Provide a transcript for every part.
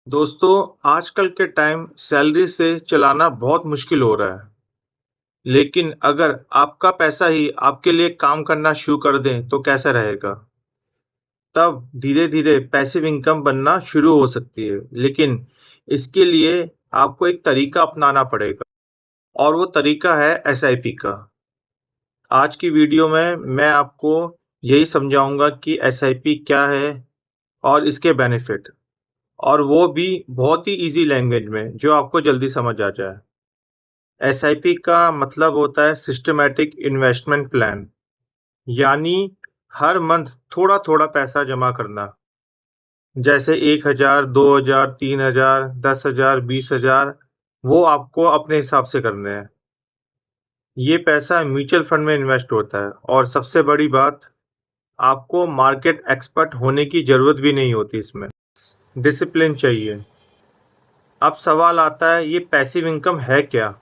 दोस्तों, आजकल के टाइम सैलरी से चलाना बहुत मुश्किल हो रहा है। लेकिन अगर आपका पैसा ही आपके लिए काम करना शुरू कर दें, तो कैसा रहेगा? तब धीरे-धीरे पैसिव इनकम बनना शुरू हो सकती है। लेकिन इसके लिए आपको एक तरीका अपनाना पड़ेगा और वो तरीका है एसआईपी का। आज की वीडियो में मैं आपको यही समझाऊँगा कि एसआईपी क्या है और इसके बेनिफिट। और वो भी बहुत ही ईज़ी लैंग्वेज में, जो आपको जल्दी समझ आ जाए। एसआईपी का मतलब होता है सिस्टमैटिक इन्वेस्टमेंट प्लान, यानी हर मंथ थोड़ा-थोड़ा पैसा जमा करना। जैसे 1000, 2000, 3000, 10,000, 20,000 वो आपको अपने हिसाब से करने हैं। ये पैसा म्यूचुअल फंड में इन्वेस्ट होता है और सबसे बड़ी बात, आपको मार्केट एक्सपर्ट होने की ज़रूरत भी नहीं होती इसमें। डिसिप्लिन चाहिए। अब सवाल आता है, ये पैसिव इनकम है क्या?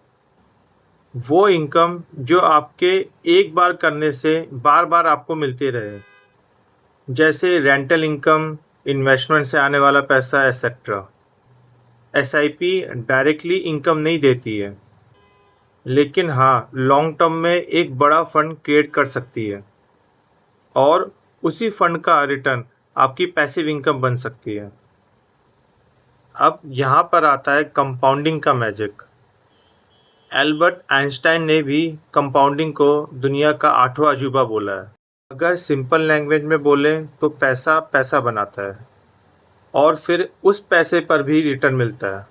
वो इनकम जो आपके एक बार करने से बार-बार आपको मिलती रहे। जैसे रेंटल इनकम, इन्वेस्टमेंट से आने वाला पैसा एटसेट्रा। एसआईपी डायरेक्टली इनकम नहीं देती है, लेकिन हाँ, लॉन्ग टर्म में एक बड़ा फंड क्रिएट कर सकती है और उसी फंड का रिटर्न आपकी पैसिव इनकम बन सकती है। अब यहाँ पर आता है कंपाउंडिंग का मैजिक। एल्बर्ट आइंस्टाइन ने भी कंपाउंडिंग को दुनिया का 8वां अजूबा बोला है। अगर सिंपल लैंग्वेज में बोलें तो पैसा पैसा बनाता है और फिर उस पैसे पर भी रिटर्न मिलता है।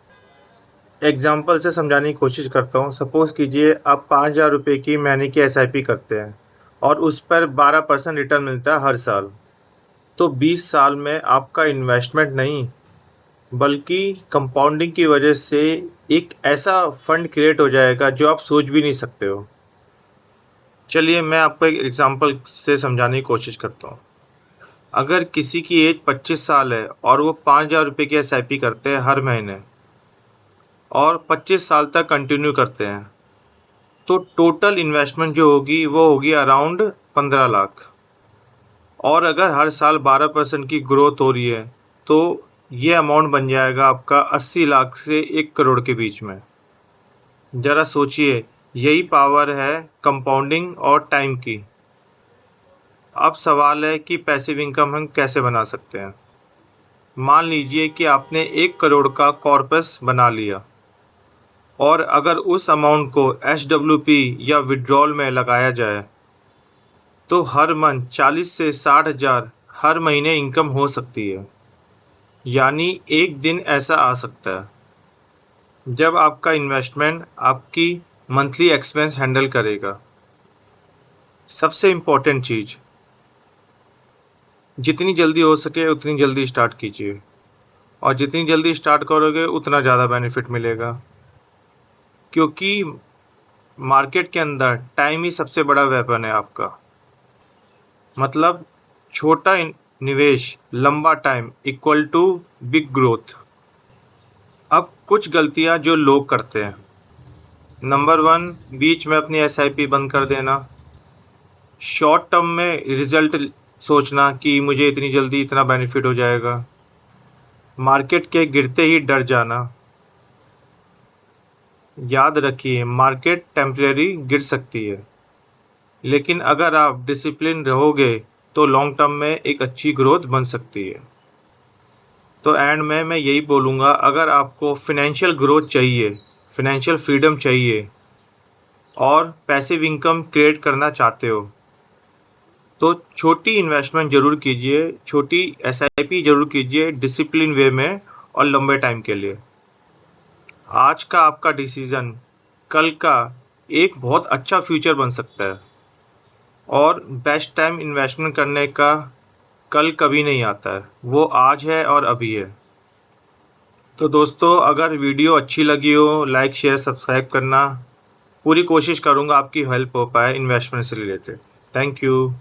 एग्जाम्पल से समझाने की कोशिश करता हूँ। सपोज़ कीजिए आप 5,000 रुपये की महीने की एसआईपी करते हैं और उस पर 12% रिटर्न मिलता है हर साल। तो 20 साल में आपका इन्वेस्टमेंट नहीं, बल्कि कंपाउंडिंग की वजह से एक ऐसा फंड क्रिएट हो जाएगा जो आप सोच भी नहीं सकते हो। चलिए मैं आपको एक एग्जांपल से समझाने की कोशिश करता हूँ। अगर किसी की एज 25 साल है और वो 5,000 रुपये की एसआईपी करते हैं हर महीने और 25 साल तक कंटिन्यू करते हैं, तो टोटल इन्वेस्टमेंट जो होगी वो होगी अराउंड 15 लाख। और अगर हर साल 12% की ग्रोथ हो रही है, तो ये अमाउंट बन जाएगा आपका 80 लाख से 1 करोड़ के बीच में। ज़रा सोचिए, यही पावर है कंपाउंडिंग और टाइम की। अब सवाल है कि पैसिव इनकम हम कैसे बना सकते हैं। मान लीजिए कि आपने 1 करोड़ का कॉर्पस बना लिया और अगर उस अमाउंट को एसडब्ल्यूपी या विड्रॉल में लगाया जाए, तो हर मंथ 40 से 60,000 हर महीने इनकम हो सकती है। यानी एक दिन ऐसा आ सकता है जब आपका इन्वेस्टमेंट आपकी मंथली एक्सपेंस हैंडल करेगा। सबसे इम्पोर्टेंट चीज़, जितनी जल्दी हो सके उतनी जल्दी स्टार्ट कीजिए और जितनी जल्दी स्टार्ट करोगे उतना ज़्यादा बेनिफिट मिलेगा, क्योंकि मार्केट के अंदर टाइम ही सबसे बड़ा वेपन है आपका। मतलब छोटा निवेश, लंबा time equal to big growth. अब कुछ गलतियां जो लोग करते हैं। नंबर 1, बीच में अपनी एसआईपी बंद कर देना। शॉर्ट टर्म में रिजल्ट सोचना कि मुझे इतनी जल्दी इतना बेनिफिट हो जाएगा। मार्केट के गिरते ही डर जाना। याद रखिए, मार्केट टेम्परेरी गिर सकती है, लेकिन अगर आप डिसिप्लिन रहोगे तो लॉन्ग टर्म में एक अच्छी ग्रोथ बन सकती है। तो एंड में मैं यही बोलूँगा, अगर आपको फिनेंशियल ग्रोथ चाहिए, फिनेंशियल फ्रीडम चाहिए और पैसिव इनकम क्रिएट करना चाहते हो, तो छोटी इन्वेस्टमेंट ज़रूर कीजिए, छोटी एसआईपी ज़रूर कीजिए डिसिप्लिन वे में और लंबे टाइम के लिए। आज का आपका डिसीज़न कल का एक बहुत अच्छा फ्यूचर बन सकता है और बेस्ट टाइम इन्वेस्टमेंट करने का कल कभी नहीं आता है, वो आज है और अभी है। तो दोस्तों, अगर वीडियो अच्छी लगी हो, लाइक शेयर सब्सक्राइब करना। पूरी कोशिश करूँगा आपकी हेल्प हो पाए इन्वेस्टमेंट से रिलेटेड। Thank you.